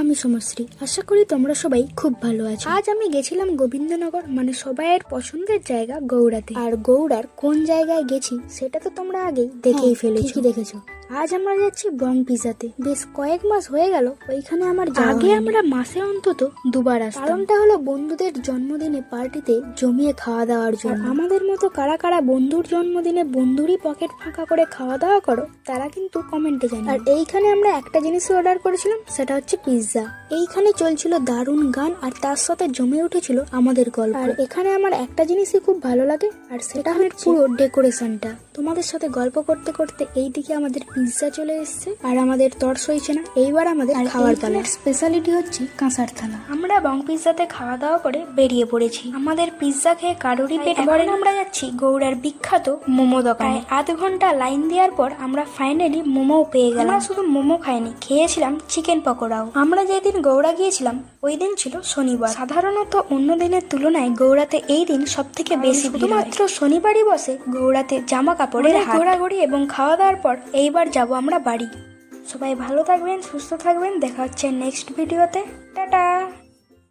আমি সমশ্রী। আশা করি তোমরা সবাই খুব ভালো আছো। আজ আমি গেছিলাম গোবিন্দনগর, মানে সবাইয়ের পছন্দের জায়গা গৌড়াতে। আর গৌড়ার কোন জায়গায় গেছি সেটা তো তোমরা আগেই দেখেই ফেলেছো, দেখেছো। আজ আমরা যাচ্ছি বং পিজাতে। বেশ কয়েক মাস হয়ে গেল ওইখানে আমার আগে আমরা মাসে অন্তত দুবার আসতাম। কারণটা হলো বন্ধুদের জন্মদিনে পার্টিতে জমিয়ে খাওয়া দাওয়ার জন্য। আমাদের মতো কারা কারা বন্ধুর জন্মদিনে বন্ধুরই পকেট ফাঁকা করে খাওয়া দাওয়া করো তারা কিন্তু কমেন্টে জানাও। আর এইখানে আমরা একটা জিনিসই অর্ডার করেছিলাম, সেটা হচ্ছে পিৎজা। এইখানে চলছিল দারুণ গান আর তার সাথে জমে উঠেছিল আমাদের গল্প। আর এখানে আমার একটা জিনিসই খুব ভালো লাগে, আর সেটা হচ্ছে পুরো ডেকোরেশনটা। তোমাদের সাথে গল্প করতে করতে এইদিকে আমাদের পিৎজা চলে এসেছে আর আমাদের তর্স হয়েছে না। এইবার আমাদের খাওয়ার পালা। স্পেশালিটি হচ্ছে কাঁসার থালা। আমরা বং পিৎজাতে খাওয়া দাওয়া করে বেরিয়ে পড়েছি। আমাদের পিৎজা খেয়ে কারোরই পেট ভরে না। আমরা যাচ্ছি গৌড়ার বিখ্যাত মোমো দোকানে। আধ ঘন্টা লাইন দেওয়ার পর আমরা ফাইনালি মোমো পেয়ে গেলাম। আমরা শুধু মোমো খাইনি, খেয়েছিলাম চিকেন পকোড়াও। আমরা যেদিন গৌড়া গিয়েছিলাম ওই দিন ছিল শনিবার। সাধারণত অন্য দিনের তুলনায় গৌড়াতে এই দিন সব থেকে বেশি শুধুমাত্র শনিবারই বসে গৌড়াতে জামা কাপড়ের ঘোরাঘুরি এবং খাওয়া দাওয়ার পর এইবার যাব আমরা বাড়ি। সবাই ভালো থাকবেন, সুস্থ থাকবেন, দেখা হচ্ছে নেক্সট ভিডিওতে। টাটা।